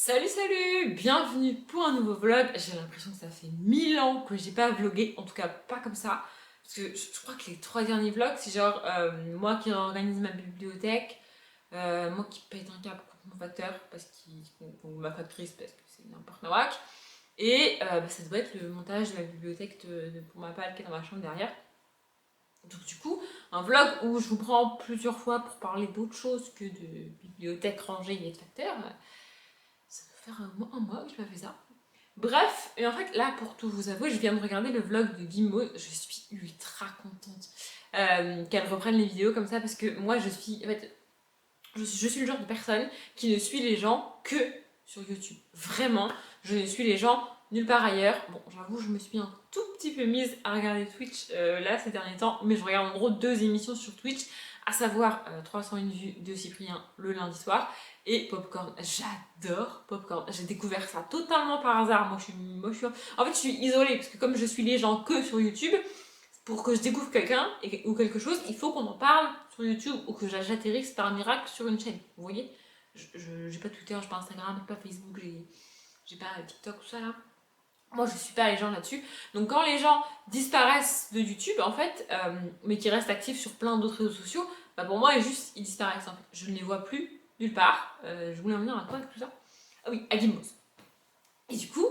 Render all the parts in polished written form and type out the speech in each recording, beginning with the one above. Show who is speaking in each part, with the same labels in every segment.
Speaker 1: Salut, bienvenue pour un nouveau vlog. J'ai l'impression que ça fait 1000 ans que j'ai pas vlogué, en tout cas pas comme ça. Parce que je crois que les 3 derniers vlogs, c'est genre moi qui organise ma bibliothèque, moi qui pète un câble contre mon facteur, ou ma factrice parce que c'est n'importe quoi. Et ça doit être le montage de la bibliothèque pour ma palle qui est dans ma chambre derrière. Donc du coup, un vlog où je vous prends plusieurs fois pour parler d'autre chose que de bibliothèque, rangée et de facteur. Ça doit faire un mois que je pas fait ça. Bref, et en fait, là, pour tout vous avouer, je viens de regarder le vlog de Guimauve. Je suis ultra contente qu'elle reprenne les vidéos comme ça parce que moi, je suis le genre de personne qui ne suit les gens que sur YouTube. Vraiment, je ne suis les gens nulle part ailleurs. Bon, j'avoue, je me suis un tout petit peu mise à regarder Twitch là ces derniers temps, mais je regarde en gros 2 émissions sur Twitch, à savoir 301 vues de Cyprien le lundi soir et Popcorn. J'adore Popcorn. J'ai découvert ça totalement par hasard. En fait, je suis isolée parce que comme je suis les gens que sur YouTube, pour que je découvre quelqu'un ou quelque chose, il faut qu'on en parle sur YouTube ou que j'atterrisse par miracle sur une chaîne. Vous voyez, j'ai pas Twitter, j'ai pas Instagram, j'ai pas Facebook, j'ai pas TikTok, tout ça là. Moi, je suis pas les gens là-dessus. Donc, quand les gens disparaissent de YouTube, en fait, mais qui restent actifs sur plein d'autres réseaux sociaux, bah pour moi, ils disparaissent. En fait. Je ne les vois plus nulle part. Je voulais en venir à quoi avec tout ça? Ah oui, à Gimos. Et du coup,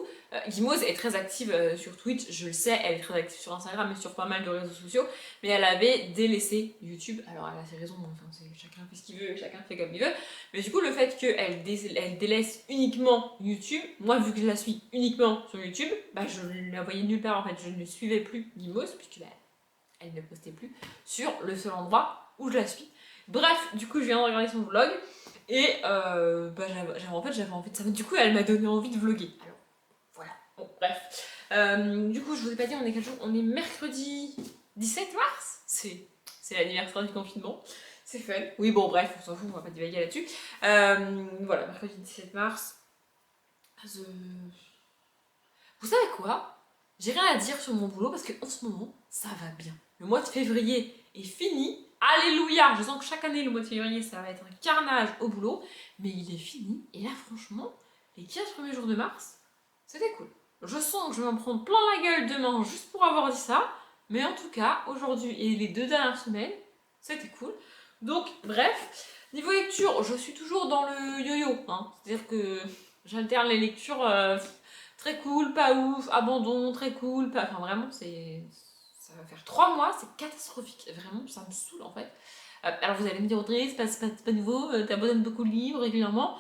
Speaker 1: Gimose est très active sur Twitch, je le sais, elle est très active sur Instagram et sur pas mal de réseaux sociaux, mais elle avait délaissé YouTube. Alors elle a ses raisons, enfin, chacun fait ce qu'il veut, chacun fait comme il veut. Mais du coup, le fait qu'elle délaisse uniquement YouTube, moi vu que je la suis uniquement sur YouTube, bah je ne la voyais nulle part en fait. Je ne suivais plus Gimose, puisque bah, elle ne postait plus sur le seul endroit où je la suis. Bref, du coup, je viens de regarder son vlog. Et j'avais envie de ça. Du coup, elle m'a donné envie de vlogger. Alors, voilà. Bon, bref. Du coup, je vous ai pas dit, on est quel jour? On est mercredi 17 mars. C'est l'anniversaire du confinement. C'est fun. Oui, bon, bref, on s'en fout, on va pas divaguer là-dessus. Voilà, mercredi 17 mars. Vous savez quoi? J'ai rien à dire sur mon boulot parce qu'en ce moment, ça va bien. Le mois de février est fini. Alléluia! Je sens que chaque année, le mois de février, ça va être un carnage au boulot. Mais il est fini. Et là, franchement, les 15 premiers jours de mars, c'était cool. Je sens que je vais m'en prendre plein la gueule demain juste pour avoir dit ça. Mais en tout cas, aujourd'hui et les 2 dernières semaines, c'était cool. Donc, bref. Niveau lecture, je suis toujours dans le yo-yo. Hein. C'est-à-dire que j'alterne les lectures très cool, pas ouf, abandon, très cool, pas... Enfin, vraiment, ça va faire 3 mois, c'est catastrophique. Vraiment, ça me saoule, en fait. Alors, vous allez me dire, Audrey, c'est pas nouveau, t'abandonnes beaucoup de livres régulièrement.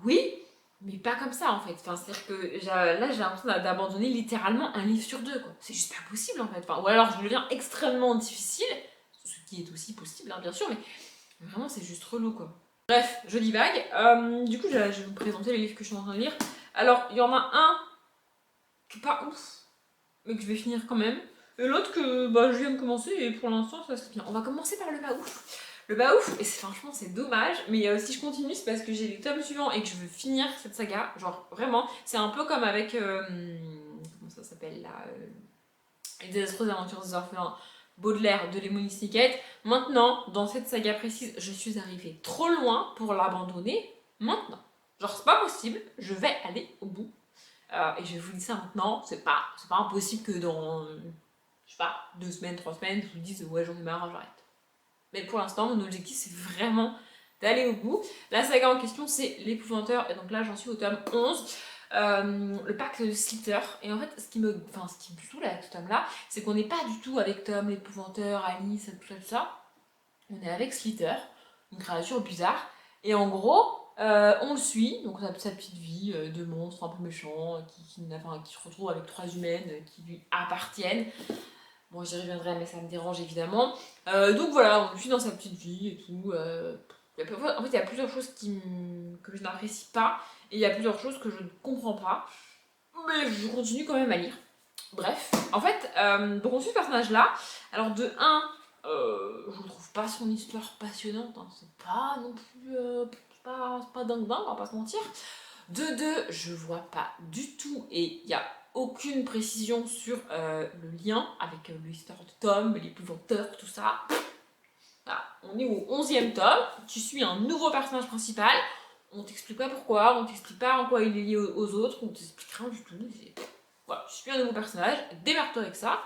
Speaker 1: Oui, mais pas comme ça, en fait. Enfin, c'est-à-dire que là, j'ai l'impression d'abandonner littéralement un livre sur 2, quoi. C'est juste pas possible, en fait. Enfin, ou alors, je deviens extrêmement difficile, ce qui est aussi possible, hein, bien sûr, mais vraiment, c'est juste relou, quoi. Bref, je divague. Du coup, je vais vous présenter les livres que je suis en train de lire. Alors, il y en a un qui est pas ouf, mais que je vais finir quand même. Et l'autre que je viens de commencer et pour l'instant ça se passe bien. On va commencer par le bas ouf. Le bas ouf, et franchement c'est dommage, mais si je continue c'est parce que j'ai les tomes suivants et que je veux finir cette saga. Genre vraiment, c'est un peu comme avec. Comment ça s'appelle là Les désastreuses aventures des orphelins Baudelaire de Lemony Snicket. Maintenant, dans cette saga précise, je suis arrivée trop loin pour l'abandonner maintenant. Genre c'est pas possible, je vais aller au bout. Et je vous dis ça maintenant, c'est pas impossible que dans, je sais pas, 2 semaines, 3 semaines, je vous dise ouais j'en ai marre, j'arrête. Mais pour l'instant, mon objectif c'est vraiment d'aller au bout. La saga en question c'est l'épouvanteur, et donc là j'en suis au tome 11. Le pacte de Slither. Et en fait, ce qui me saoule avec ce tome-là, c'est qu'on n'est pas du tout avec Tom, l'épouvanteur, Alice, tout ça. On est avec Slither, une créature bizarre. Et en gros, on le suit, donc sa petite vie de monstre un peu méchant, qui se retrouve avec 3 humaines qui lui appartiennent. Bon, j'y reviendrai, mais ça me dérange évidemment. Donc voilà, on le suit dans sa petite vie et tout. En fait, il y a plusieurs choses que je n'apprécie pas, et il y a plusieurs choses que je ne comprends pas. Mais je continue quand même à lire. Bref, en fait, donc on suit ce personnage-là. Alors de 1, je ne trouve pas son histoire passionnante. Hein. C'est pas non plus... c'est pas dingue, on va pas se mentir. De 2, je vois pas du tout, et il y a aucune précision sur le lien avec l'histoire de Tom, l'épouvanteur, tout ça. Voilà. On est au 11e tome, tu suis un nouveau personnage principal, On t'explique pas pourquoi, on t'explique pas en quoi il est lié aux autres, on t'explique rien du tout. Voilà, je suis un nouveau personnage, démerde-toi avec ça.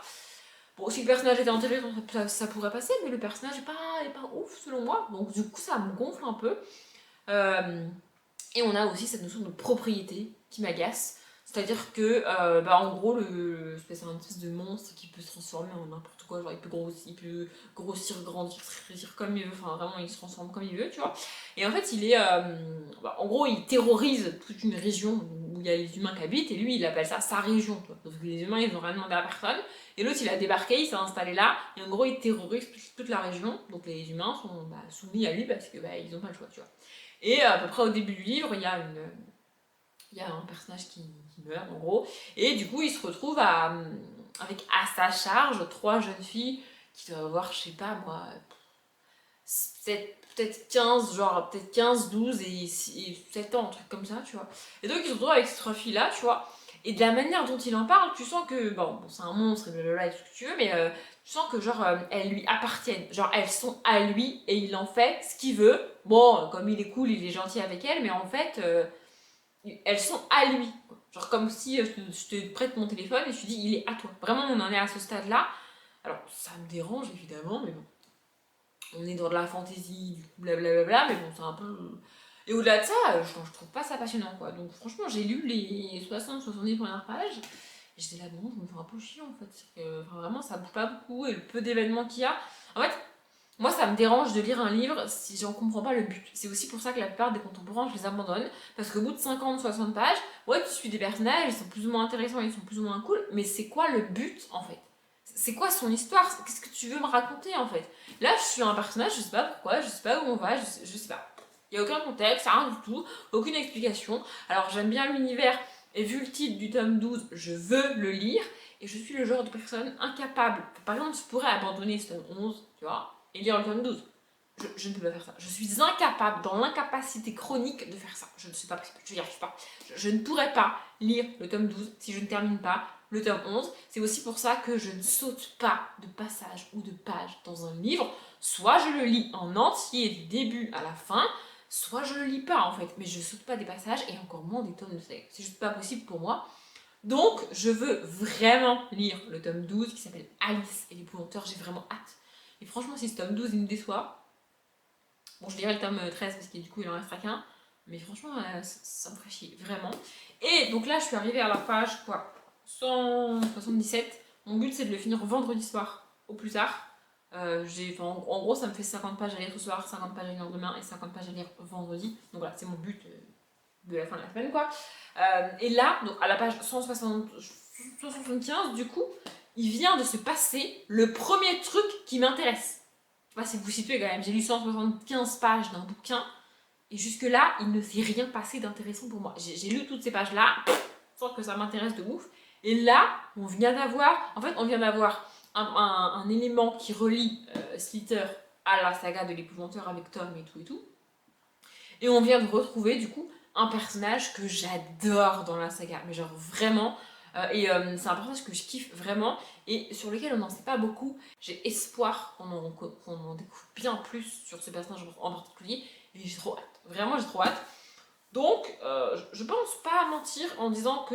Speaker 1: Bon, si le personnage était intéressant, ça pourrait passer, mais le personnage est pas ouf selon moi, donc du coup ça me gonfle un peu. Euh, et on a aussi cette notion de propriété qui m'agace. C'est-à-dire que, en gros, c'est un espèce de monstre qui peut se transformer en n'importe quoi. Genre, il peut grossir, grandir, rétrécir comme il veut. Enfin, vraiment, il se transforme comme il veut, tu vois. Et en fait, en gros, il terrorise toute une région où il y a les humains qui habitent. Et lui, il appelle ça sa région, tu vois. Parce que les humains, ils n'ont rien demandé à personne. Et l'autre, il a débarqué, il s'est installé là. Et en gros, il terrorise toute la région. Donc, les humains sont soumis à lui parce que ils n'ont pas le choix, tu vois. Et à peu près au début du livre, il y a un personnage qui meurt en gros, et du coup il se retrouve avec à sa charge 3 jeunes filles qui doivent avoir, je sais pas moi, peut-être 15, genre peut-être 15, 12 et 7 ans, un truc comme ça, tu vois. Et donc ils se retrouvent avec ces 3 filles là, tu vois. Et de la manière dont il en parle, tu sens que, bon c'est un monstre et blablabla et tout ce que tu veux, mais tu sens que genre elles lui appartiennent. Genre elles sont à lui et il en fait ce qu'il veut. Bon, comme il est cool, il est gentil avec elles, mais en fait, elles sont à lui. Quoi. Genre comme si je te prête mon téléphone et je te dis il est à toi. Vraiment, on en est à ce stade-là. Alors, ça me dérange évidemment, mais bon. On est dans de la fantaisie, du coup, blablabla, mais bon, c'est un peu. Et au-delà de ça, je trouve pas ça passionnant, quoi. Donc, franchement, j'ai lu les 60-70 premières pages. Et j'étais là, bon, je me fais un peu chier, en fait. Vraiment, ça bouge pas beaucoup. Et le peu d'événements qu'il y a. En fait, moi, ça me dérange de lire un livre si j'en comprends pas le but. C'est aussi pour ça que la plupart des contemporains, je les abandonne. Parce qu'au bout de 50, 60 pages, ouais, tu suis des personnages, ils sont plus ou moins intéressants, ils sont plus ou moins cool, mais c'est quoi le but, en fait? C'est quoi son histoire? Qu'est-ce que tu veux me raconter, en fait? Là, je suis un personnage, je sais pas pourquoi, je sais pas où on va, je sais pas. Il y a aucun contexte, rien du tout, aucune explication. Alors, j'aime bien l'univers, et vu le titre du tome 12, je veux le lire, et je suis le genre de personne incapable. Par exemple, je pourrais abandonner ce tome 11, tu vois, et lire le tome 12. Je ne peux pas faire ça. Je suis incapable, dans l'incapacité chronique de faire ça. Je ne suis pas possible, je n'y arrive pas. Je ne pourrais pas lire le tome 12 si je ne termine pas le tome 11. C'est aussi pour ça que je ne saute pas de passage ou de page dans un livre. Soit je le lis en entier du début à la fin, soit je le lis pas en fait. Mais je saute pas des passages et encore moins des tomes de texte. C'est juste pas possible pour moi. Donc, je veux vraiment lire le tome 12 qui s'appelle Alice et l'épouvanteur. J'ai vraiment hâte. Et franchement, si ce tome 12 il me déçoit, bon, je lirai le tome 13 parce que du coup, il en restera qu'un. Mais franchement, ça me ferait chier, vraiment. Et donc là, je suis arrivée à la page, quoi, 177. Mon but, c'est de le finir vendredi soir, au plus tard. En gros, ça me fait 50 pages à lire ce soir, 50 pages à lire demain et 50 pages à lire vendredi. Donc voilà, c'est mon but de la fin de la semaine, quoi. Et là, donc à la page 175, du coup, il vient de se passer le premier truc qui m'intéresse. Je sais pas si vous vous situez quand même, j'ai lu 175 pages d'un bouquin, et jusque-là, il ne s'est rien passé d'intéressant pour moi. J'ai lu toutes ces pages-là, sans que ça m'intéresse de ouf. Et là, on vient d'avoir un élément qui relie Slither à la saga de l'épouvanteur avec Tom et tout et tout. Et on vient de retrouver, du coup, un personnage que j'adore dans la saga. Mais genre vraiment. C'est un personnage que je kiffe vraiment et sur lequel on n'en sait pas beaucoup. J'ai espoir qu'on en découvre bien plus sur ce personnage en particulier. Et j'ai trop hâte. Vraiment, j'ai trop hâte. Donc, je pense pas mentir en disant que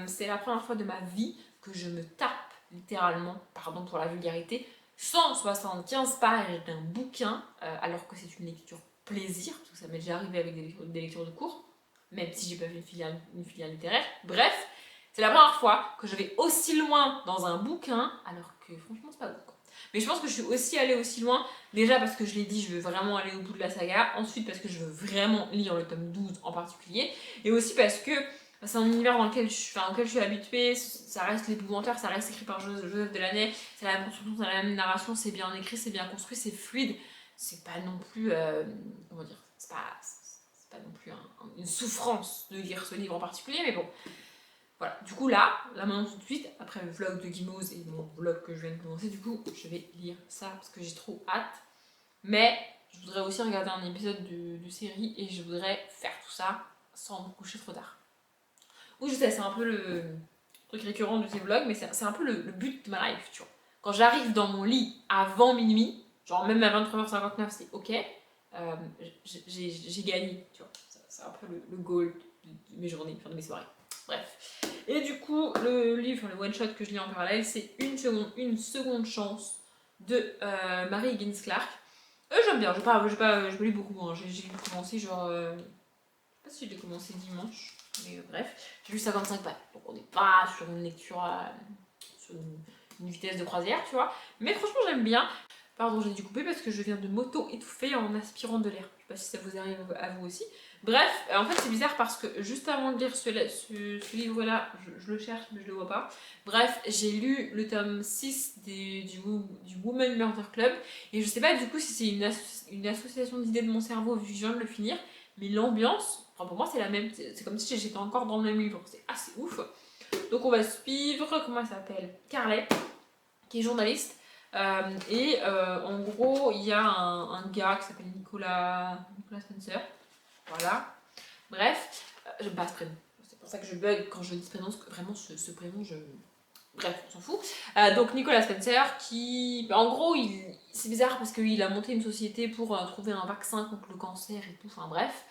Speaker 1: c'est la première fois de ma vie que je me tape littéralement, pardon pour la vulgarité, 175 pages d'un bouquin, alors que c'est une lecture plaisir, parce que ça m'est déjà arrivé avec des lectures de cours, même si j'ai pas fait une filière littéraire. Bref, c'est la première fois que je vais aussi loin dans un bouquin, alors que franchement, c'est pas ouf, quoi. Mais je pense que je suis aussi allée aussi loin, déjà parce que je l'ai dit, je veux vraiment aller au bout de la saga, ensuite parce que je veux vraiment lire le tome 12 en particulier, et aussi parce que c'est un univers auquel je suis habituée, ça reste l'épouvanteur, ça reste écrit par Joseph Delaney, c'est la même construction, c'est la même narration, c'est bien écrit, c'est bien construit, c'est fluide, c'est pas non plus, comment dire, c'est pas non plus une souffrance de lire ce livre en particulier, mais bon. Voilà, du coup là maintenant tout de suite, après le vlog de Gimose et mon vlog que je viens de commencer, du coup, je vais lire ça parce que j'ai trop hâte. Mais je voudrais aussi regarder un épisode de série et je voudrais faire tout ça sans me coucher trop tard. Oui, je sais, c'est un peu le truc récurrent de ces vlogs, mais c'est un peu le but de ma life, tu vois. Quand j'arrive dans mon lit avant minuit, genre même à 23h59, c'est ok, j'ai gagné, tu vois. c'est un peu le goal de mes journées, enfin de mes soirées. Bref. Et du coup, le livre, le one-shot que je lis en parallèle, c'est Une seconde chance de Mary Higgins Clark. J'aime bien, je lis beaucoup, hein. J'ai commencé genre... je sais pas si je l'ai commencé dimanche, mais bref. J'ai lu 55 pages, donc on n'est pas sur une lecture... sur une vitesse de croisière, tu vois. Mais franchement, j'aime bien. Pardon, j'ai dû couper parce que je viens de m'auto-étouffer en aspirant de l'air. Je sais pas si ça vous arrive à vous aussi. Bref, en fait, c'est bizarre parce que juste avant de lire ce livre-là, je le cherche, mais je le vois pas. Bref, j'ai lu le tome 6 du Woman Murder Club. Et je sais pas du coup si c'est une association d'idées de mon cerveau vu que je viens de le finir. Mais l'ambiance, enfin pour moi, c'est la même. C'est comme si j'étais encore dans le même livre. C'est assez ouf. Donc on va suivre, comment elle s'appelle, Carlet, qui est journaliste. En gros, il y a un gars qui s'appelle Nicolas Spencer. Voilà. Bref, j'aime pas ce prénom. C'est pour ça que je bug quand je dis ce prénom, parce que vraiment ce prénom, bref, on s'en fout. Donc Nicolas Spencer, qui... En gros, c'est bizarre parce qu'il a monté une société pour trouver un vaccin contre le cancer et tout, enfin bref.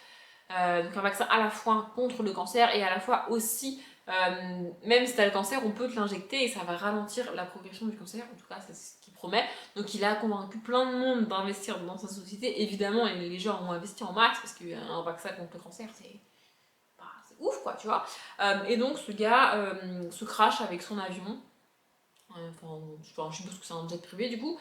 Speaker 1: Donc un vaccin à la fois contre le cancer et à la fois aussi, même si tu as le cancer, on peut te l'injecter et ça va ralentir la progression du cancer, en tout cas c'est ce qu'il promet. Donc il a convaincu plein de monde d'investir dans sa société, évidemment, et les gens ont investi en max parce qu'un vaccin contre le cancer c'est ouf quoi, tu vois. Et donc ce gars se crache avec son avion. Je suppose que c'est un jet privé du coup.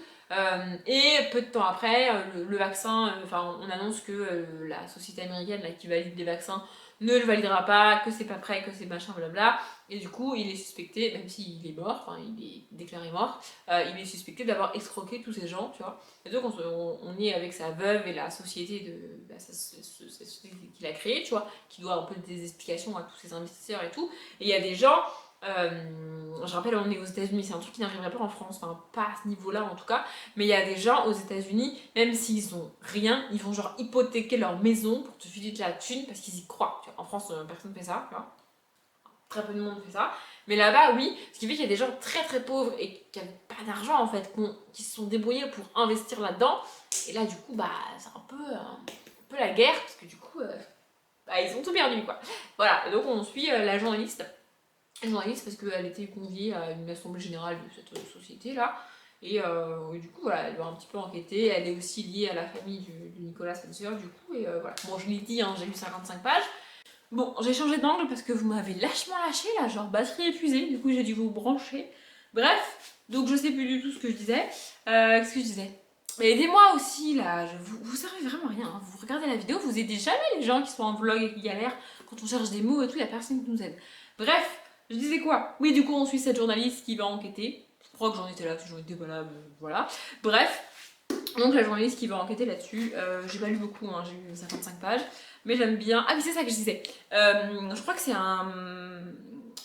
Speaker 1: Et peu de temps après, le vaccin, on annonce que la société américaine là, qui valide les vaccins ne le validera pas, que c'est pas prêt, que c'est machin, blabla. Et du coup, il est suspecté, même s'il est mort, enfin il est déclaré mort, il est suspecté d'avoir escroqué tous ces gens, tu vois. Et donc on est avec sa veuve et la société qu'il a créée, tu vois, qui doit un peu des explications à tous ces investisseurs et tout. Et il y a des gens. Je rappelle, on est aux États-Unis, c'est un truc qui n'arriverait pas en France, enfin pas à ce niveau-là en tout cas, mais il y a des gens aux États-Unis, même s'ils ont rien, ils vont genre hypothéquer leur maison pour te filer de la thune parce qu'ils y croient. Tu vois, en France, personne ne fait ça, tu vois. Très peu de monde fait ça, mais là-bas, oui, ce qui fait qu'il y a des gens très très pauvres et qui n'ont pas d'argent en fait, qui se sont débrouillés pour investir là-dedans, et là du coup, bah c'est un peu la guerre parce que du coup, ils ont tout perdu quoi. Voilà, et donc on suit la journaliste parce qu'elle était conviée à une assemblée générale de cette société-là. Et du coup, voilà, elle doit un petit peu enquêter. Elle est aussi liée à la famille du Nicolas Spencer, du coup. Et voilà. Bon, je l'ai dit, hein, j'ai lu 55 pages. Bon, j'ai changé d'angle parce que vous m'avez lâchement lâché, là, genre batterie épuisée. Du coup, j'ai dû vous brancher. Bref, donc je sais plus du tout ce que je disais. Qu'est-ce que je disais? Mais aidez-moi aussi, là. Vous servez vraiment à rien. Hein. Vous regardez la vidéo, vous aidez jamais les gens qui sont en vlog et qui galèrent. Quand on cherche des mots et tout, il y a personne qui nous aide. Bref, je disais quoi? Oui, du coup, on suit cette journaliste qui va enquêter. Je crois que j'en étais là, si j'en étais pas là, voilà. Bref, donc la journaliste qui va enquêter là-dessus. J'ai pas lu beaucoup, hein, j'ai lu 55 pages. Mais j'aime bien. Ah oui, c'est ça que je disais. Je crois que c'est un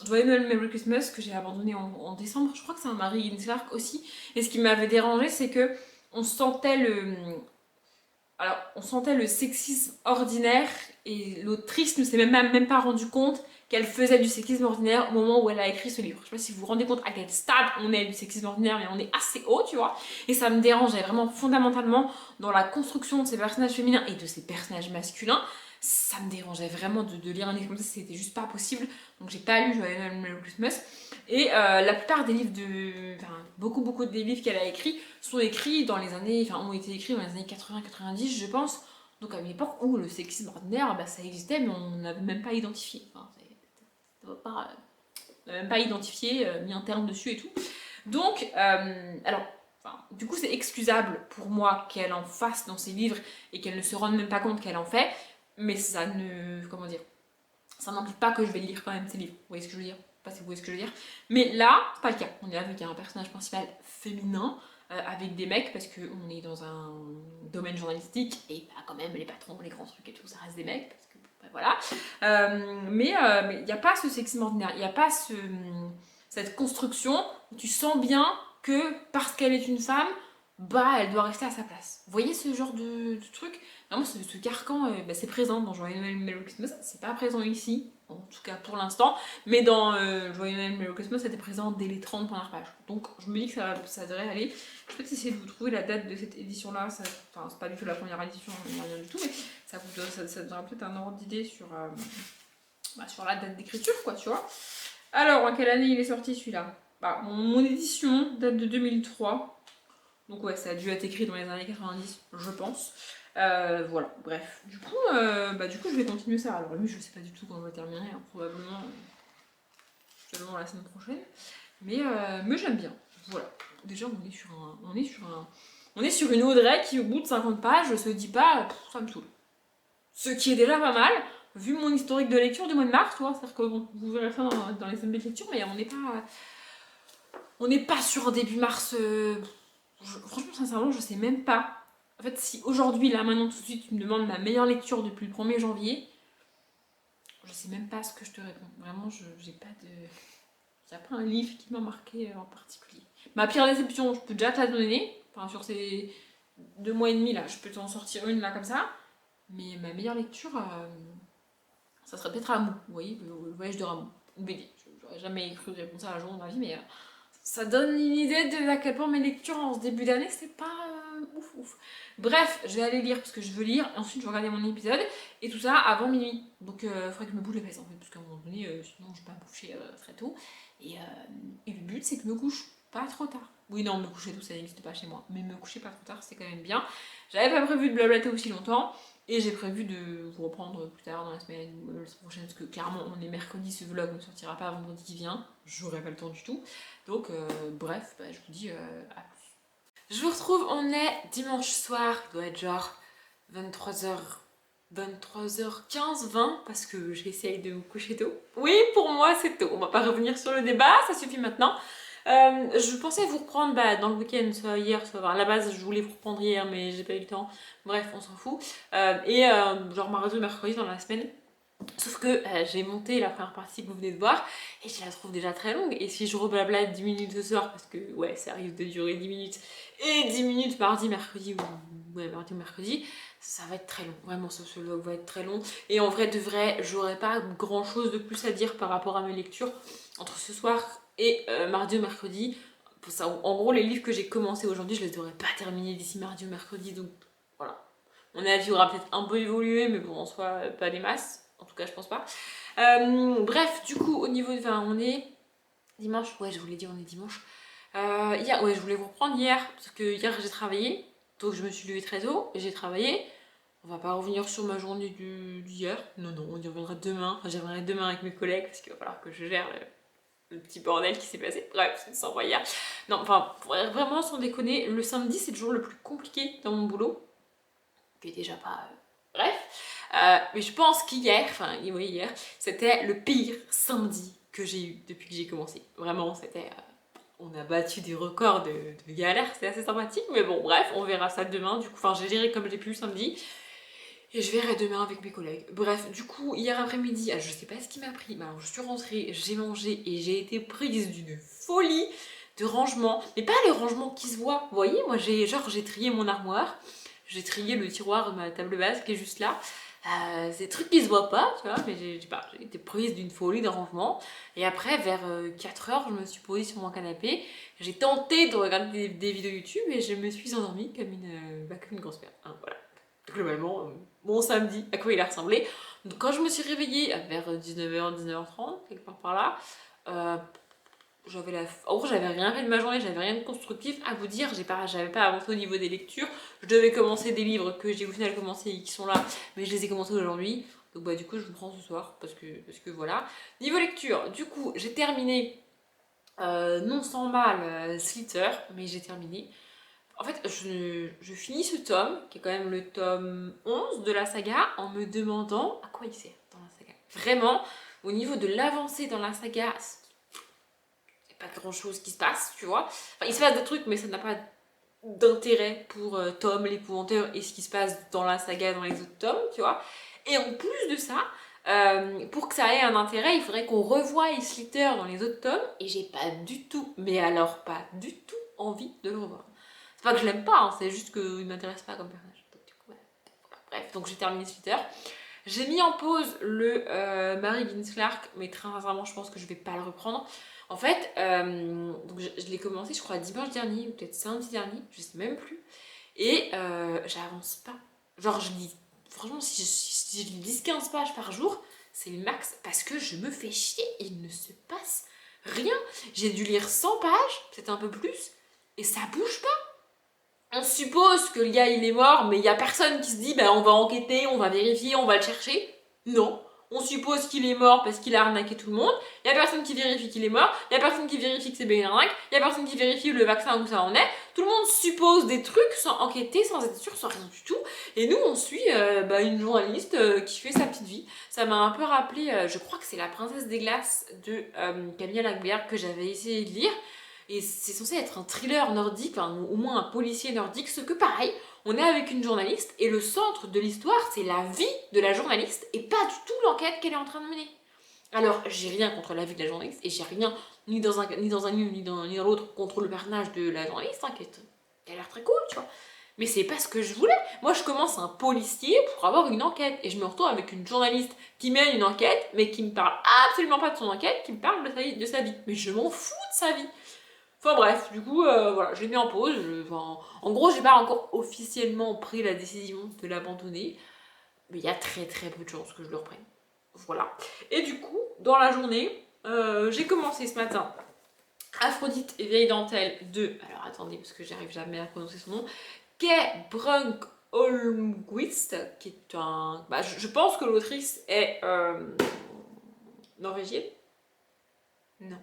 Speaker 1: Joyeux Noël Merry Christmas que j'ai abandonné en décembre. Je crois que c'est un Mary Higgins Clark aussi. Et ce qui m'avait dérangé, c'est que on sentait le sexisme ordinaire et l'autrice ne s'est même pas rendu compte qu'elle faisait du sexisme ordinaire au moment où elle a écrit ce livre. Je sais pas si vous vous rendez compte à quel stade on est du sexisme ordinaire, mais on est assez haut, tu vois. Et ça me dérangeait vraiment fondamentalement dans la construction de ces personnages féminins et de ces personnages masculins. Ça me dérangeait vraiment de lire un livre comme ça, c'était juste pas possible. Donc j'ai pas lu Joyeux Noël Merry Christmas. Et la plupart des livres beaucoup des livres qu'elle a écrits sont écrits dans les années, ont été écrits dans les années 80-90, je pense. Donc à une époque où le sexisme ordinaire, ça existait, mais on n'avait même pas identifié. On n'a même pas identifié, mis un terme dessus et tout. Donc, du coup, c'est excusable pour moi qu'elle en fasse dans ses livres et qu'elle ne se rende même pas compte qu'elle en fait, mais ça ne. Comment dire? Ça n'implique pas que je vais lire quand même ces livres. Vous voyez ce que je veux dire? Pas si vous voyez ce que je veux dire. Mais là, c'est pas le cas. On est avec un personnage principal féminin, avec des mecs, parce qu'on est dans un domaine journalistique, et quand même, les patrons, les grands trucs et tout, ça reste des mecs, parce que voilà. Mais il n'y a pas ce sexisme ordinaire, il n'y a pas cette construction où tu sens bien que parce qu'elle est une femme, elle doit rester à sa place. Vous voyez ce genre de truc? Vraiment, ce carcan, c'est présent dans Joyeux Noël Merry Christmas, c'est pas présent ici, en tout cas pour l'instant, mais dans Joyeux Noël Merry Christmas, ça était présent dès les 30 premières pages. Donc je me dis que ça devrait aller. Je vais peut-être essayer de vous trouver la date de cette édition-là, enfin c'est pas du tout la première édition, rien du tout, mais ça donnera peut-être un ordre d'idée sur la date d'écriture, quoi, tu vois. Alors, en quelle année il est sorti celui-là? Mon édition date de 2003. Donc ouais, ça a dû être écrit dans les années 90, je pense. Voilà, bref. Du coup, je vais continuer ça. Alors lui, je sais pas du tout quand on va terminer, hein, probablement seulement la semaine prochaine. Mais j'aime bien. Voilà. Déjà, on est sur une Audrey qui, au bout de 50 pages, se dit pas, ça me saoule. Ce qui est déjà pas mal, vu mon historique de lecture du mois de mars, tu vois. C'est-à-dire que bon, vous verrez ça dans les semaines de lecture, mais on n'est pas sur un début mars. Franchement, sincèrement, je sais même pas. En fait, si aujourd'hui, là, maintenant, tout de suite, tu me demandes ma meilleure lecture depuis le 1er janvier, je sais même pas ce que je te réponds. Vraiment, j'ai pas de. Il n'y a pas un livre qui m'a marqué en particulier. Ma pire déception, je peux déjà te la donner. Enfin, sur ces 2 mois et demi, là, je peux t'en sortir une, là, comme ça. Mais ma meilleure lecture, ça serait peut-être Rameau. Vous voyez, le voyage de Rameau. Une BD. J'aurais jamais cru répondre ça un jour dans ma vie, mais ça donne une idée de à quel point mes lectures en ce début d'année, c'est pas ouf. Bref, je vais aller lire parce que je veux lire, et ensuite je vais regarder mon épisode, et tout ça avant minuit. Donc il faudrait que je me bouge les fesses en fait, parce qu'à un moment donné, sinon je vais pas me coucher très tôt. Et le but, c'est que je me couche pas trop tard. Oui, non, me coucher tout ça n'existe pas chez moi, mais me coucher pas trop tard, c'est quand même bien. J'avais pas prévu de blablater aussi longtemps, et j'ai prévu de vous reprendre plus tard dans la semaine ou la semaine prochaine, parce que clairement, on est mercredi, ce vlog ne sortira pas vendredi qui vient, j'aurai pas le temps du tout. Donc, bref, je vous dis à plus. Je vous retrouve, on est dimanche soir, il doit être genre 23h15, 20, parce que j'essaye de me coucher tôt. Oui, pour moi c'est tôt, on va pas revenir sur le débat, ça suffit maintenant. Je pensais vous reprendre dans le week-end, soit hier, soit à la base je voulais vous reprendre hier mais j'ai pas eu le temps, bref on s'en fout. Genre mardi ou mercredi dans la semaine. Sauf que j'ai monté la première partie que vous venez de voir et je la trouve déjà très longue. Et si je reblabla 10 minutes ce soir, parce que ouais, ça arrive de durer 10 minutes, et 10 minutes mardi, mercredi, mardi ou mercredi, ça va être très long. Vraiment, ce vlog va être très long. Et en vrai, de vrai, j'aurais pas grand chose de plus à dire par rapport à mes lectures entre ce soir et mardi ou mercredi. En gros, les livres que j'ai commencé aujourd'hui, je les aurais pas terminés d'ici mardi ou mercredi, donc voilà. Mon avis aura peut-être un peu évolué, mais bon, en soi, pas des masses. En tout cas, je pense pas. Bref, du coup, au niveau de... Enfin, on est dimanche. Ouais, je voulais dire on est dimanche. Hier, ouais, je voulais vous reprendre hier. Parce que hier, j'ai travaillé. Donc, je me suis levée très tôt. Et j'ai travaillé. On va pas revenir sur ma journée d'hier. Non, on y reviendra demain. Enfin, j'y reviendrai demain avec mes collègues. Parce qu'il va falloir que je gère le petit bordel qui s'est passé. Bref, c'est sans hier. Non, enfin, vraiment, sans déconner, le samedi, c'est le jour le plus compliqué dans mon boulot. Qui est déjà pas... Bref. Mais je pense qu'hier, c'était le pire samedi que j'ai eu depuis que j'ai commencé. Vraiment, c'était... on a battu des records de galère, c'est assez sympathique. Mais bon, bref, on verra ça demain. Du coup, j'ai géré comme j'ai pu le samedi. Et je verrai demain avec mes collègues. Bref, du coup, hier après-midi, je sais pas ce qui m'a pris. Alors, je suis rentrée, j'ai mangé et j'ai été prise d'une folie de rangement. Mais pas le rangement qui se voit. Vous voyez, moi, j'ai trié mon armoire. J'ai trié le tiroir de ma table basse qui est juste là. C'est des trucs qui se voient pas, tu vois, mais j'ai été prise d'une folie de rangement. Et après, vers 4h, je me suis posée sur mon canapé. J'ai tenté de regarder des vidéos YouTube et je me suis endormie comme une grosse merde. Hein, voilà. Globalement, mon samedi, à quoi il a ressemblé. Donc, quand je me suis réveillée vers 19h, 19h30, quelque part par là, en gros, j'avais rien fait de ma journée, j'avais rien de constructif à vous dire, j'avais pas avancé au niveau des lectures. Je devais commencer des livres que j'ai au final commencé et qui sont là, mais je les ai commencés aujourd'hui. Donc du coup, je vous prends ce soir parce que voilà. Niveau lecture, du coup, j'ai terminé non sans mal Slither, mais j'ai terminé. En fait, je finis ce tome, qui est quand même le tome 11 de la saga, en me demandant à quoi il sert dans la saga. Vraiment, au niveau de l'avancée dans la saga, pas grand chose qui se passe, tu vois. Enfin, il se passe des trucs, mais ça n'a pas d'intérêt pour Tom l'épouvanteur et ce qui se passe dans la saga, dans les autres tomes, tu vois. Et en plus de ça, pour que ça ait un intérêt, il faudrait qu'on revoie Slither dans les autres tomes, et j'ai pas du tout, mais alors pas du tout envie de le revoir. C'est pas que je l'aime pas, hein, c'est juste qu'il m'intéresse pas comme personnage. Donc, du coup, ouais. Bref, donc j'ai terminé Slither. J'ai mis en pause le Mary Vince Clark, mais très sincèrement, je pense que je vais pas le reprendre. En fait, donc je l'ai commencé, je crois, dimanche dernier, ou peut-être samedi dernier, je sais même plus. Et j'avance pas. Genre, je lis, franchement, si je lis 10-15 pages par jour, c'est le max, parce que je me fais chier, il ne se passe rien. J'ai dû lire 100 pages, peut-être un peu plus, et ça bouge pas. On suppose que le gars il est mort, mais il y a personne qui se dit bah on va enquêter, on va vérifier, on va le chercher. Non. On suppose qu'il est mort parce qu'il a arnaqué tout le monde. Il y a personne qui vérifie qu'il est mort. Il y a personne qui vérifie que c'est bien une arnaque. Il y a personne qui vérifie le vaccin où ça en est. Tout le monde suppose des trucs sans enquêter, sans être sûr, sans rien du tout. Et nous on suit une journaliste qui fait sa petite vie. Ça m'a un peu rappelé, je crois que c'est La Princesse des Glaces de Camilla Lagerberg que j'avais essayé de lire. Et c'est censé être un thriller nordique, enfin, au moins un policier nordique, ce que pareil, on est avec une journaliste et le centre de l'histoire, c'est la vie de la journaliste et pas du tout l'enquête qu'elle est en train de mener. Alors, j'ai rien contre la vie de la journaliste et j'ai rien ni dans un livre ni dans l'autre contre le personnage de la journaliste, hein, qui a l'air très cool, tu vois. Mais c'est pas ce que je voulais. Moi, je commence un policier pour avoir une enquête et je me retrouve avec une journaliste qui mène une enquête mais qui me parle absolument pas de son enquête, qui me parle de sa vie. Mais je m'en fous de sa vie. Enfin bref, du coup, voilà, je l'ai mis en pause. En gros, j'ai pas encore officiellement pris la décision de l'abandonner, mais il y a très très peu de chances que je le reprenne. Voilà. Et du coup, dans la journée, j'ai commencé ce matin Aphrodite et Vieille Dentelle de... Alors attendez, parce que j'arrive jamais à prononcer son nom. Kay Brunk Holmquist, qui est un... Bah, je pense que l'autrice est norvégienne. Non.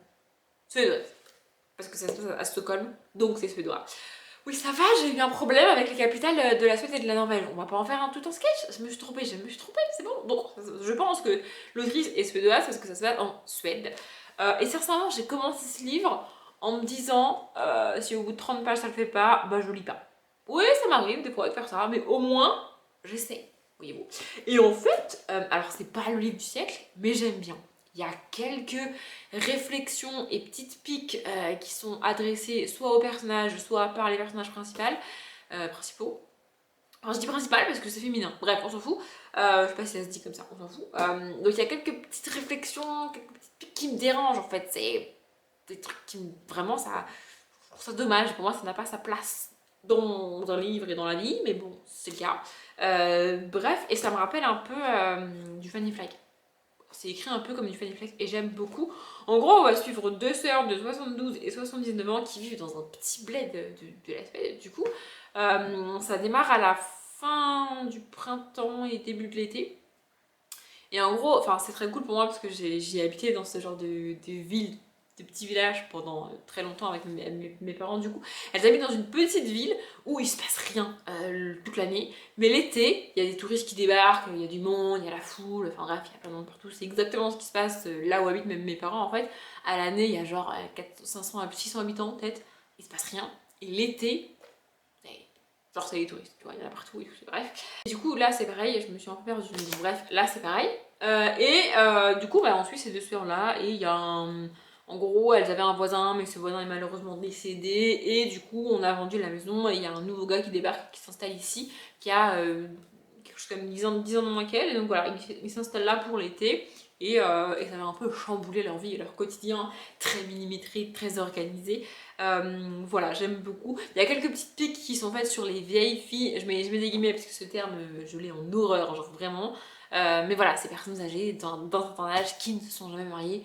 Speaker 1: Suédoise. Parce que ça se passe à Stockholm, donc c'est suédois. Oui, ça va, j'ai eu un problème avec les capitales de la Suède et de la Norvège. On va pas en faire un tout en sketch. Je me suis trompée, c'est bon. Donc, je pense que l'autrice est suédoise parce que ça se passe en Suède. Et sincèrement, j'ai commencé ce livre en me disant si au bout de 30 pages ça le fait pas, bah je lis pas. Oui, ça m'arrive des fois de faire ça, mais au moins, j'essaie. Voyez-vous. Et en fait, alors c'est pas le livre du siècle, mais j'aime bien. Il y a quelques réflexions et petites piques qui sont adressées soit aux personnages, soit par les personnages principaux. Alors je dis principal parce que c'est féminin, bref, on s'en fout. Je sais pas si ça se dit comme ça, on s'en fout. Donc il y a quelques petites réflexions, quelques petites piques qui me dérangent en fait. C'est des trucs qui me... Vraiment, ça... Je trouve ça dommage, pour moi ça n'a pas sa place dans un livre et dans la vie, mais bon, c'est le cas. Bref, et ça me rappelle un peu du Fanny Flag. C'est écrit un peu comme du Fanny Flex et j'aime beaucoup. En gros, on va suivre deux sœurs de 72 et 79 ans qui vivent dans un petit bled de la Suède. Du coup, ça démarre à la fin du printemps et début de l'été. Et en gros, enfin, c'est très cool pour moi parce que j'ai habité dans ce genre de ville, de petits villages pendant très longtemps avec mes parents. Du coup, elles habitent dans une petite ville où il se passe rien toute l'année. Mais l'été, il y a des touristes qui débarquent, il y a du monde, il y a la foule, enfin bref, il y a plein de monde partout. C'est exactement ce qui se passe là où habitent même mes parents en fait. À l'année, il y a genre 500 à 600 habitants peut-être, il se passe rien. Et l'été, genre c'est les touristes, tu vois, il y en a partout et tout, bref. Et du coup, là c'est pareil, je me suis un peu perdue. Donc, bref, là c'est pareil. Du coup, bah, on suit ces deux sœurs-là et il y a un... En gros, elles avaient un voisin, mais ce voisin est malheureusement décédé. Et du coup, on a vendu la maison et il y a un nouveau gars qui débarque, qui s'installe ici, qui a quelque chose comme 10 ans de moins qu'elle. Et donc voilà, il s'installe là pour l'été. Et ça va un peu chambouler leur vie et leur quotidien, très millimétré, très organisé. Voilà, j'aime beaucoup. Il y a quelques petites piques qui sont faites sur les vieilles filles. Je mets des guillemets parce que ce terme, je l'ai en horreur, genre vraiment. Mais voilà, ces personnes âgées d'un certain âge qui ne se sont jamais mariées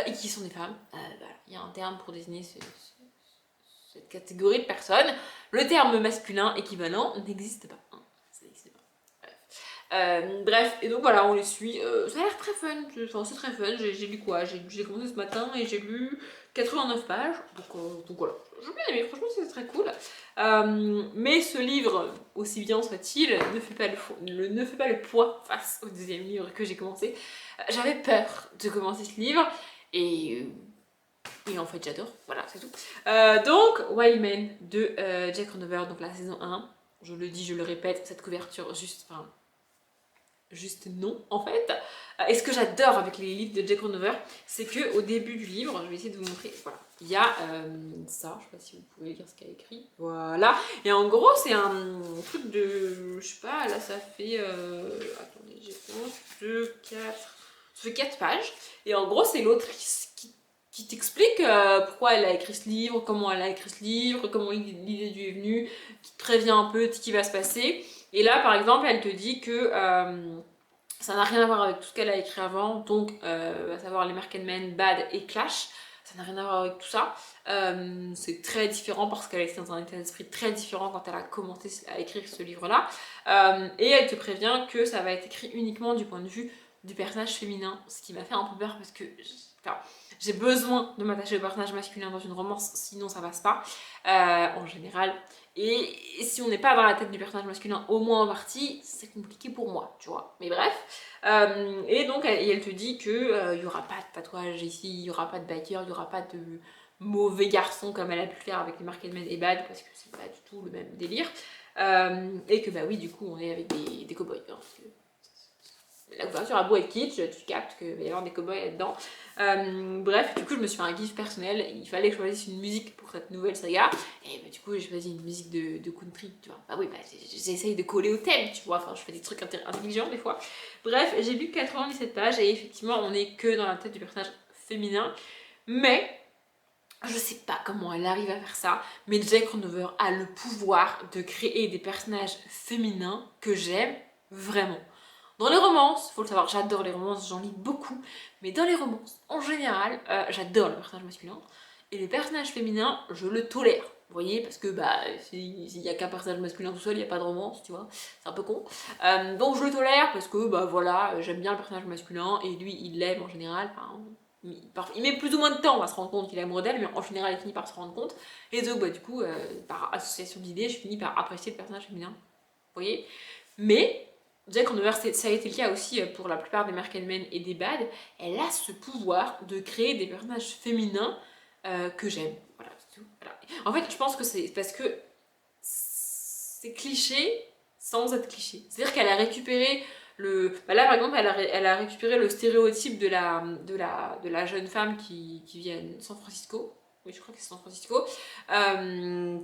Speaker 1: et qui sont des femmes. Voilà. Il y a un terme pour désigner cette catégorie de personnes. Le terme masculin équivalent n'existe pas. Hein, ça n'existe pas. Bref, et donc voilà, on les suit. Ça a l'air très fun. Enfin, c'est très fun. J'ai lu quoi? J'ai commencé ce matin et j'ai lu 89 pages. Donc voilà, j'ai bien aimé. Franchement, c'est très cool. Mais ce livre, aussi bien soit-il, ne fait pas le poids face au deuxième livre que j'ai commencé. J'avais peur de commencer ce livre et en fait j'adore, voilà, c'est tout. Donc Wild Man de Jack Ronover, donc la saison 1. Je le dis, je le répète, cette couverture juste non en fait. Et ce que j'adore avec les livres de Jack Ronover, c'est que au début du livre, je vais essayer de vous montrer, voilà, il y a ça, je sais pas si vous pouvez lire ce qu'il y a écrit, voilà, et en gros c'est un truc de, je sais pas, là ça fait, attendez, j'ai compte, 2, 4, ça fait 4 pages, et en gros c'est l'autrice qui t'explique pourquoi elle a écrit ce livre, comment elle a écrit ce livre, comment l'idée lui est venue, qui te prévient un peu de ce qui va se passer, et là par exemple elle te dit que ça n'a rien à voir avec tout ce qu'elle a écrit avant, donc à savoir les Men, Bad et Clash, ça n'a rien à voir avec tout ça. C'est très différent parce qu'elle était dans un état d'esprit très différent quand elle a commencé à écrire ce livre-là. Et elle te prévient que ça va être écrit uniquement du point de vue du personnage féminin, ce qui m'a fait un peu peur parce que enfin, j'ai besoin de m'attacher au personnage masculin dans une romance, sinon ça passe pas, en général. Et si on n'est pas dans la tête du personnage masculin, au moins en partie, c'est compliqué pour moi, tu vois. Mais bref. Et donc, elle te dit que il y aura pas de tatouage ici, il y aura pas de biker, il y aura pas de mauvais garçon comme elle a pu le faire avec les Men et Bad, parce que c'est pas du tout le même délire. Et que bah oui, du coup, on est avec des cow-boys. Hein, parce que la couverture a beau être kitsch, tu captes qu'il va y avoir des cow-boys là-dedans. Bref, du coup, je me suis fait un kiff personnel. Il fallait que je choisisse une musique pour cette nouvelle saga. Et bah, du coup, j'ai choisi une musique de country, tu vois. Bah oui, bah, j'essaye de coller au thème, tu vois. Enfin, je fais des trucs intelligents des fois. Bref, j'ai lu 97 pages et effectivement, on n'est que dans la tête du personnage féminin. Mais je sais pas comment elle arrive à faire ça, mais Jake Ronover a le pouvoir de créer des personnages féminins que j'aime vraiment. Dans les romances, faut le savoir, j'adore les romances, j'en lis beaucoup, mais dans les romances, en général, j'adore le personnage masculin, et les personnages féminins, je le tolère. Vous voyez, parce que bah, s'il y a qu'un personnage masculin tout seul, il n'y a pas de romance, tu vois, c'est un peu con. Donc je le tolère parce que bah voilà, j'aime bien le personnage masculin, et lui, il l'aime en général, enfin, il met plus ou moins de temps à se rendre compte qu'il est amoureux d'elle, mais en général, il finit par se rendre compte. Et donc, bah, du coup, par association d'idées, je finis par apprécier le personnage féminin. Vous voyez. Mais Jack Ronover, ça a été le cas aussi pour la plupart des Men et des Bad. Elle a ce pouvoir de créer des personnages féminins que j'aime. Voilà, c'est tout. Voilà. En fait, je pense que c'est parce que c'est cliché sans être cliché. C'est-à-dire qu'elle a récupéré bah là, par exemple, elle a récupéré le stéréotype de la jeune femme qui vit à San Francisco. Oui, je crois que c'est San Francisco.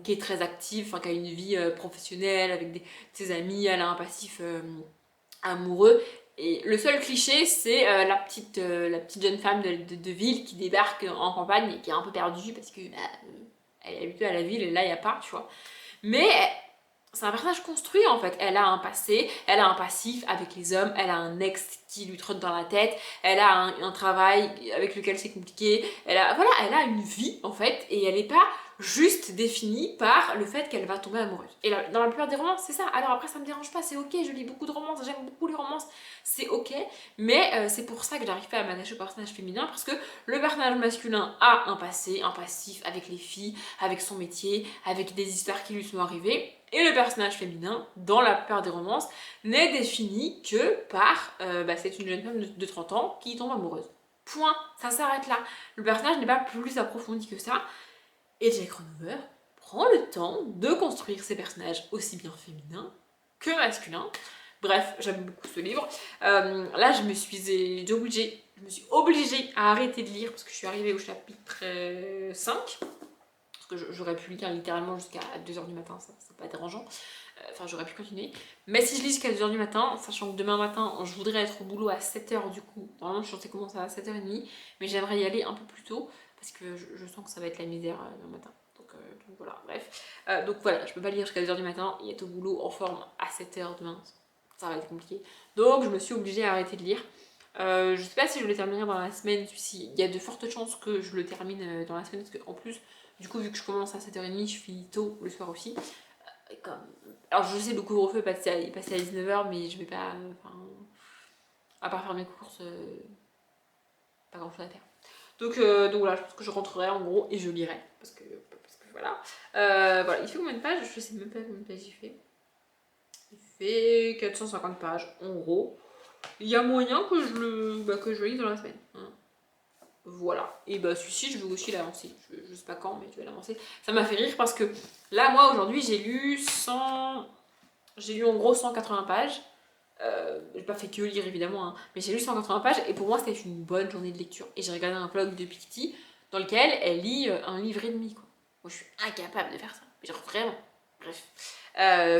Speaker 1: Qui est très active, qui a une vie professionnelle avec ses amis, elle a un passif amoureux. Et le seul cliché, c'est la petite jeune femme de ville qui débarque en campagne et qui est un peu perdue parce que bah, elle est habituée à la ville et là, il n'y a pas, tu vois. Mais c'est un personnage construit en fait. Elle a un passé, elle a un passif avec les hommes, elle a un ex qui lui trotte dans la tête, elle a un travail avec lequel c'est compliqué, elle a une vie en fait et elle n'est pas juste définie par le fait qu'elle va tomber amoureuse. Et là, dans la plupart des romans, c'est ça. Alors après, ça me dérange pas, c'est ok, je lis beaucoup de romances, j'aime beaucoup les romances, c'est ok, mais c'est pour ça que j'arrive pas à m'attacher au personnage féminin parce que le personnage masculin a un passé, un passif avec les filles, avec son métier, avec des histoires qui lui sont arrivées. Et le personnage féminin, dans la plupart des romances, n'est défini que par c'est une jeune femme de 30 ans qui tombe amoureuse. Point, ça s'arrête là. Le personnage n'est pas plus approfondi que ça. Et Jake Ronover prend le temps de construire ses personnages aussi bien féminins que masculins. Bref, j'aime beaucoup ce livre. Là, je me suis obligée à arrêter de lire parce que je suis arrivée au chapitre 5. Parce que j'aurais pu lire littéralement jusqu'à 2h du matin, ça c'est pas dérangeant. Enfin, j'aurais pu continuer. Mais si je lis jusqu'à 2h du matin, sachant que demain matin, je voudrais être au boulot à 7h du coup. Normalement, je suis censée commencer à 7h30, mais j'aimerais y aller un peu plus tôt parce que je sens que ça va être la misère demain matin. Donc voilà, bref. Donc voilà, je peux pas lire jusqu'à 2h du matin et être au boulot en forme à 7h demain. Ça va être compliqué. Donc je me suis obligée à arrêter de lire. Je sais pas si je le terminerai dans la semaine, il y a de fortes chances que je le termine dans la semaine, parce qu'en plus, du coup, vu que je commence à 7h30, je finis tôt le soir aussi. Alors je sais, le couvre-feu est passé à 19h, mais je vais pas. À part faire mes courses, pas grand chose à faire. Donc voilà, je pense que je rentrerai en gros et je lirai. Parce que voilà. Voilà, il fait combien de pages? Je sais même pas combien de pages il fait. Il fait 450 pages en gros. Il y a moyen que je le lise dans la semaine. Hein. Voilà. Et bah celui-ci, je vais aussi l'avancer. Je sais pas quand, mais je vais l'avancer. Ça m'a fait rire parce que là, moi, aujourd'hui, j'ai lu en gros 180 pages. J'ai pas fait que lire, évidemment, hein, mais j'ai lu 180 pages et pour moi, c'était une bonne journée de lecture. Et j'ai regardé un vlog de Picti dans lequel elle lit un livre et demi, quoi. Moi, je suis incapable de faire ça. Genre, vraiment. Bref.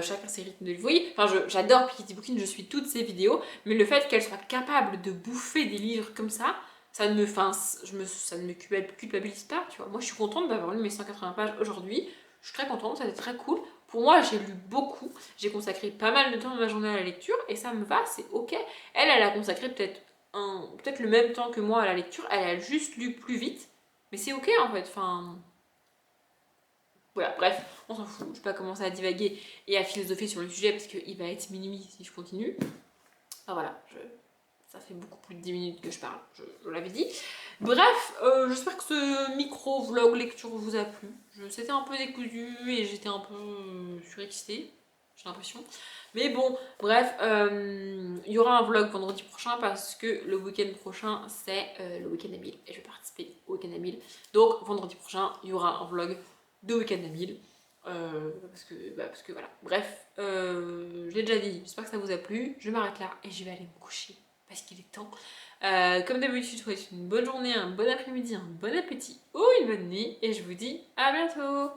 Speaker 1: Chacun ses rythmes de vie. Vous voyez, enfin, j'adore Piketty Bookin, je suis toutes ses vidéos, mais le fait qu'elle soit capable de bouffer des livres comme ça ne me, enfin, ça ne me culpabilise pas, tu vois. Moi, je suis contente d'avoir lu mes 180 pages aujourd'hui. Je suis très contente, ça a été très cool. Pour moi, j'ai lu beaucoup. J'ai consacré pas mal de temps de ma journée à la lecture et ça me va, c'est ok. Elle a consacré peut-être le même temps que moi à la lecture. Elle a juste lu plus vite, mais c'est ok en fait. Enfin, voilà, bref, on s'en fout. Je vais pas commencer à divaguer et à philosopher sur le sujet parce qu'il va être minuit si je continue. Enfin voilà, ça fait beaucoup plus de 10 minutes que je parle, je l'avais dit. Bref, j'espère que ce micro-vlog lecture vous a plu. C'était un peu décousu et j'étais un peu surexcitée, j'ai l'impression. Mais bon, bref, il y aura un vlog vendredi prochain parce que le week-end prochain, c'est le week-end à 1000 et je vais participer au week-end à 1000. Donc, vendredi prochain, il y aura un vlog de week-end à 1000. Parce que voilà. Bref, je l'ai déjà dit, j'espère que ça vous a plu. Je m'arrête là et je vais aller me coucher parce qu'il est temps. Comme d'habitude, je vous souhaite une bonne journée, un bon après-midi, un bon appétit ou une bonne nuit et je vous dis à bientôt.